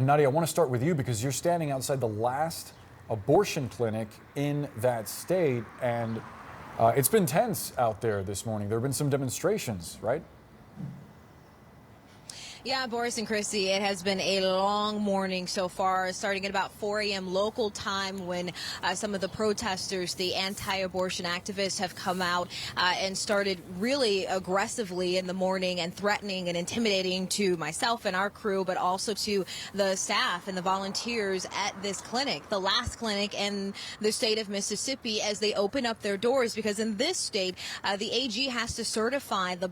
And Nadia, I want to start with you because you're standing outside the last abortion clinic in that state, and it's been tense out there this morning. There have been some demonstrations, right? Yeah, Boris and Christy, it has been a long morning so far, starting at about 4 a.m. local time when some of the protesters, the anti-abortion activists, have come out and started really aggressively in the morning and threatening and intimidating to myself and our crew, but also to the staff and the volunteers at this clinic, the last clinic in the state of Mississippi, as they open up their doors, because in this state, the AG has to certify the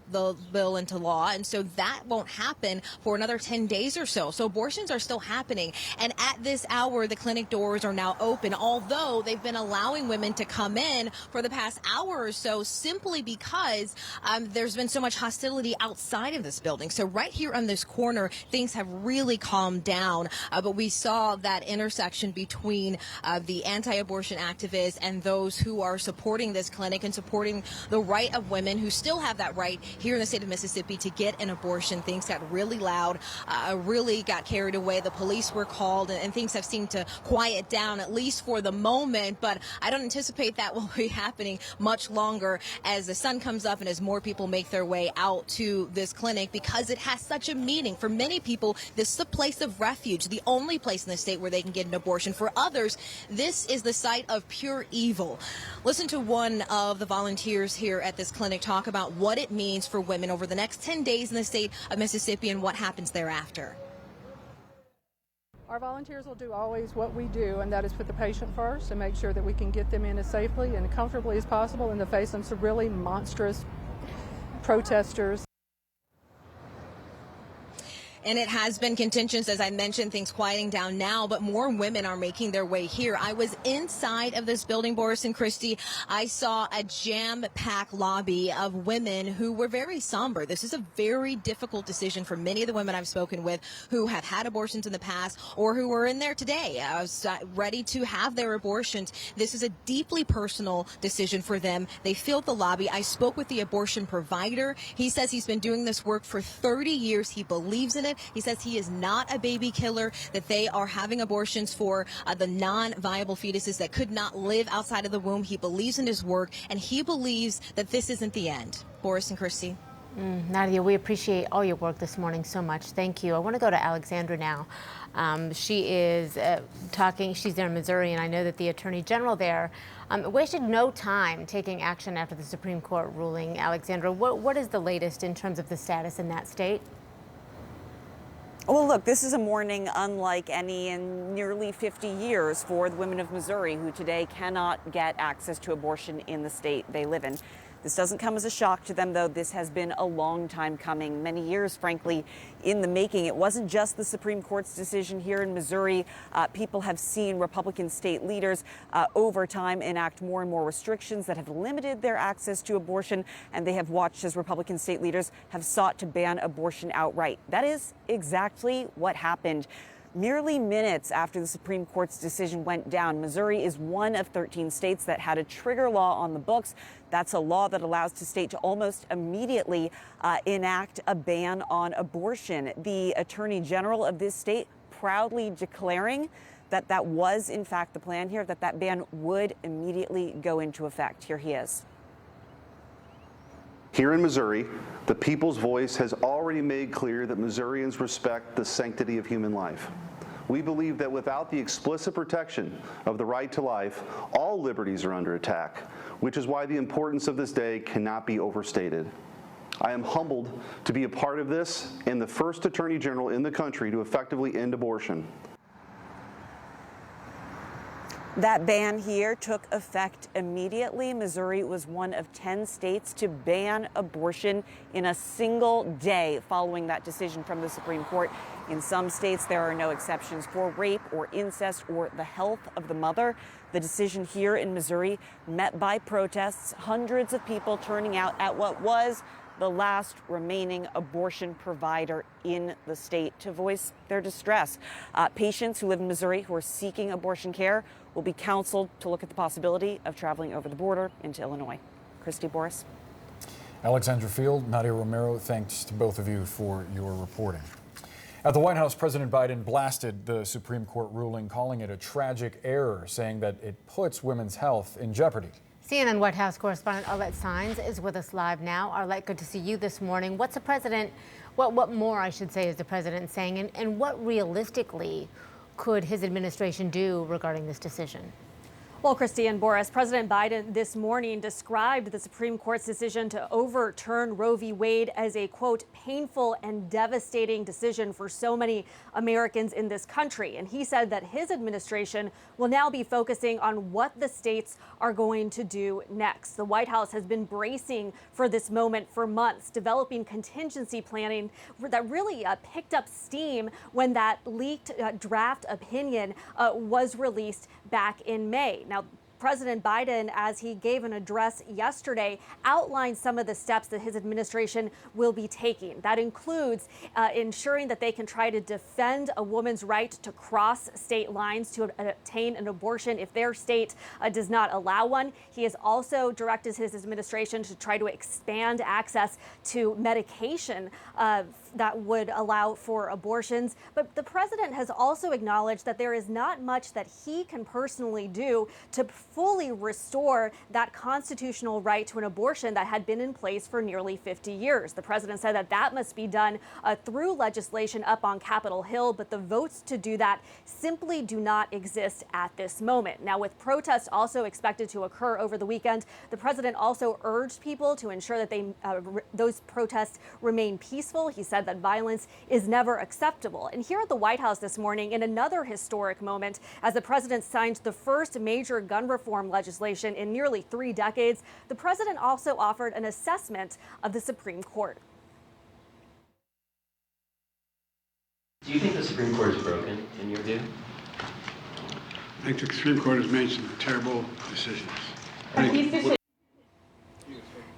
bill into law, and so that won't happen for another 10 days or so. So abortions are still happening. And at this hour, the clinic doors are now open, although they've been allowing women to come in for the past hour or so simply because there's been so much hostility outside of this building. So right here on this corner, things have really calmed down. But we saw that intersection between the anti-abortion activists and those who are supporting this clinic and supporting the right of women who still have that right here in the state of Mississippi to get an abortion. Things got really loud, really got carried away. The police were called, and things have seemed to quiet down, at least for the moment, but I don't anticipate that will be happening much longer as the sun comes up and as more people make their way out to this clinic, because it has such a meaning. For many people, this is a place of refuge, the only place in the state where they can get an abortion. For others, this is the site of pure evil. Listen to one of the volunteers here at this clinic talk about what it means for women over the next 10 days in the state of Mississippi and what happens thereafter. Our volunteers will do always what we do, and that is put the patient first and make sure that we can get them in as safely and comfortably as possible in the face of some really monstrous protesters. And it has been contentious, as I mentioned, things quieting down now, but more women are making their way here. I was inside of this building, Boris and Christy. I saw a jam-packed lobby of women who were very somber. This is a very difficult decision for many of the women I've spoken with who have had abortions in the past or who are in there today, ready to have their abortions. This is a deeply personal decision for them. They filled the lobby. I spoke with the abortion provider. He says he's been doing this work for 30 years. He believes in it. He says he is not a baby killer, that they are having abortions for the non-viable fetuses that could not live outside of the womb. He believes in his work, and he believes that this isn't the end. Boris and Christy. Nadia, we appreciate all your work this morning so much. Thank you. I want to go to Alexandra now. She is talking, she's there in Missouri, and I know that the Attorney General there wasted no time taking action after the Supreme Court ruling. Alexandra, what is the latest in terms of the status in that state? Well, look, this is a morning unlike any in nearly 50 years for the women of Missouri who today cannot get access to abortion in the state they live in. This doesn't come as a shock to them, though. This has been a long time coming, many years, frankly, in the making. It wasn't just the Supreme Court's decision here in Missouri. People have seen Republican state leaders over time enact more and more restrictions that have limited their access to abortion, and they have watched as Republican state leaders have sought to ban abortion outright. That is exactly what happened. Merely minutes after the Supreme Court's decision went down, Missouri is one of 13 states that had a trigger law on the books. That's a law that allows the state to almost immediately enact a ban on abortion. The Attorney General of this state proudly declaring that that was, in fact, the plan here, that that ban would immediately go into effect. Here he is. Here in Missouri, the people's voice has already made clear that Missourians respect the sanctity of human life. We believe that without the explicit protection of the right to life, all liberties are under attack, which is why the importance of this day cannot be overstated. I am humbled to be a part of this and the first Attorney General in the country to effectively end abortion. That ban here took effect immediately. Missouri was one of 10 states to ban abortion in a single day following that decision from the Supreme Court. In some states, there are no exceptions for rape or incest or the health of the mother. The decision here in Missouri met by protests, hundreds of people turning out at what was the last remaining abortion provider in the state to voice their distress. Patients who live in Missouri who are seeking abortion care will be counseled to look at the possibility of traveling over the border into Illinois. Christy, Boris. Alexandra Field, Nadia Romero, thanks to both of you for your reporting. At the White House, President Biden blasted the Supreme Court ruling, calling it a tragic error, saying that it puts women's health in jeopardy. CNN White House correspondent Arlette Saenz is with us live now. Arlette, good to see you this morning. What's the president, what more, I should say, is the president saying, and what realistically could his administration do regarding this decision? Well, Christy and Boris, President Biden this morning described the Supreme Court's decision to overturn Roe v. Wade as a, quote, painful and devastating decision for so many Americans in this country. And he said that his administration will now be focusing on what the states are going to do next. The White House has been bracing for this moment for months, developing contingency planning that really picked up steam when that leaked draft opinion was released back in May. Now, President Biden, as he gave an address yesterday, outlined some of the steps that his administration will be taking. That includes ensuring that they can try to defend a woman's right to cross state lines to obtain an abortion if their state does not allow one. He has also directed his administration to try to expand access to medication that would allow for abortions. But the president has also acknowledged that there is not much that he can personally do to fully restore that constitutional right to an abortion that had been in place for nearly 50 years. The president said that that must be done through legislation up on Capitol Hill, but the votes to do that simply do not exist at this moment. Now, with protests also expected to occur over the weekend, the president also urged people to ensure that those protests remain peaceful. He said that violence is never acceptable. And here at the White House this morning, in another historic moment, as the president signed the first major gun reform legislation in nearly 3 decades, the president also offered an assessment of the Supreme Court. Do you think the Supreme Court is broken, in your view? I think the Supreme Court has made some terrible decisions. Thank you.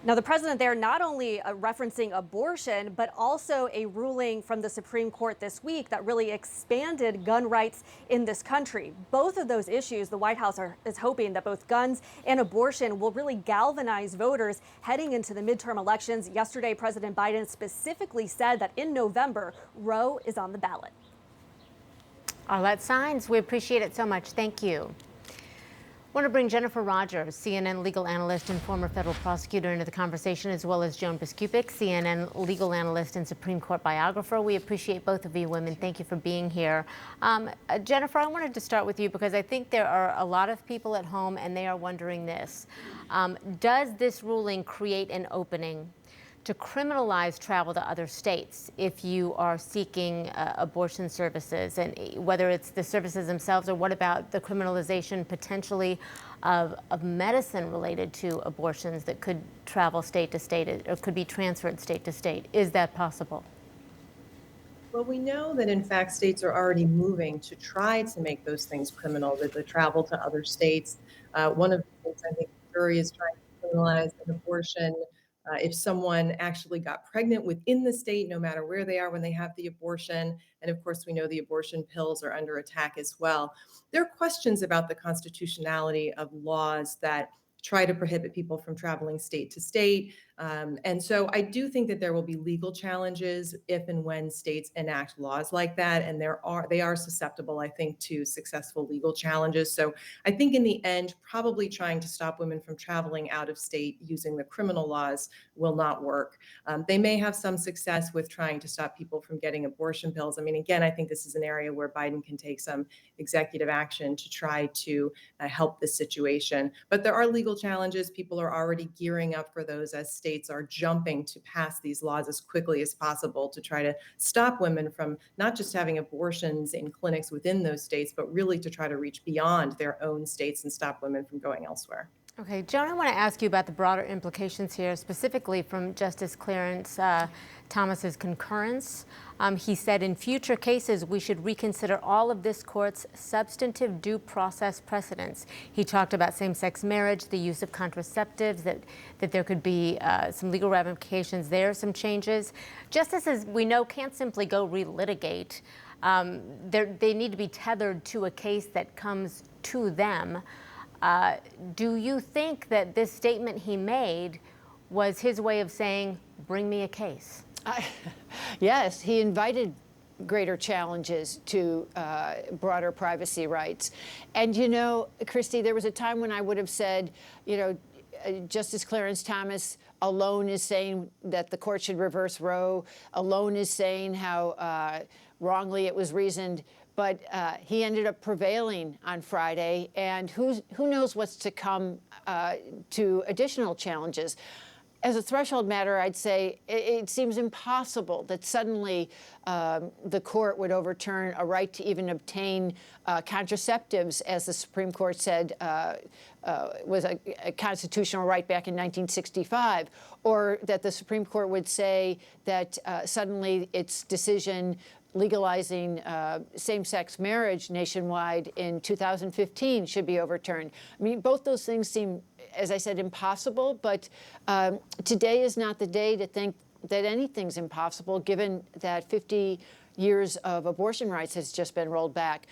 Now, the president there not only referencing abortion, but also a ruling from the Supreme Court this week that really expanded gun rights in this country. Both of those issues, the White House is hoping that both guns and abortion will really galvanize voters heading into the midterm elections. Yesterday, President Biden specifically said that in November, Roe is on the ballot. Arlette Saenz, we appreciate it so much. Thank you. I want to bring Jennifer Rogers, CNN legal analyst and former federal prosecutor, into the conversation, as well as Joan Biskupic, CNN legal analyst and Supreme Court biographer. We appreciate both of you women. Thank you for being here. Jennifer, I wanted to start with you because I think there are a lot of people at home and they are wondering this. Does this ruling create an opening to criminalize travel to other states if you are seeking abortion services, and whether it's the services themselves, or what about the criminalization potentially of medicine related to abortions that could travel state to state or could be transferred state to state? Is that possible? Well, we know that in fact states are already moving to try to make those things criminal, that the travel to other states. One of the things I think Missouri is trying to criminalize an abortion. If someone actually got pregnant within the state, no matter where they are when they have the abortion. And of course, we know the abortion pills are under attack as well. There are questions about the constitutionality of laws that try to prohibit people from traveling state to state. And so I do think that there will be legal challenges if and when states enact laws like that. And they are susceptible, I think, to successful legal challenges. So I think in the end, probably trying to stop women from traveling out of state using the criminal laws will not work. They may have some success with trying to stop people from getting abortion pills. I mean, again, I think this is an area where Biden can take some executive action to try to help this situation. But there are legal challenges. People are already gearing up for those as states are jumping to pass these laws as quickly as possible to try to stop women from not just having abortions in clinics within those states, but really to try to reach beyond their own states and stop women from going elsewhere. Okay, Joan, I want to ask you about the broader implications here, specifically from Justice Clarence Thomas's concurrence. He said in future cases, we should reconsider all of this court's substantive due process precedents. He talked about same-sex marriage, the use of contraceptives, that there could be some legal ramifications there, some changes. Justices, we know, can't simply go relitigate. They need to be tethered to a case that comes to them. Do you think that this statement he made was his way of saying, bring me a case? Yes, he invited greater challenges to broader privacy rights. And, you know, Christy, there was a time when I would have said, you know, Justice Clarence Thomas alone is saying that the court should reverse Roe, alone is saying how wrongly it was reasoned. But he ended up prevailing on Friday, and who knows what's to come to additional challenges. As a threshold matter, I'd say it seems impossible that suddenly the court would overturn a right to even obtain contraceptives, as the Supreme Court said was a constitutional right back in 1965, or that the Supreme Court would say that suddenly its decision legalizing same-sex marriage nationwide in 2015 should be overturned. I mean, both those things seem, as I said, impossible, but today is not the day to think that anything's impossible, given that 50 years of abortion rights has just been rolled back.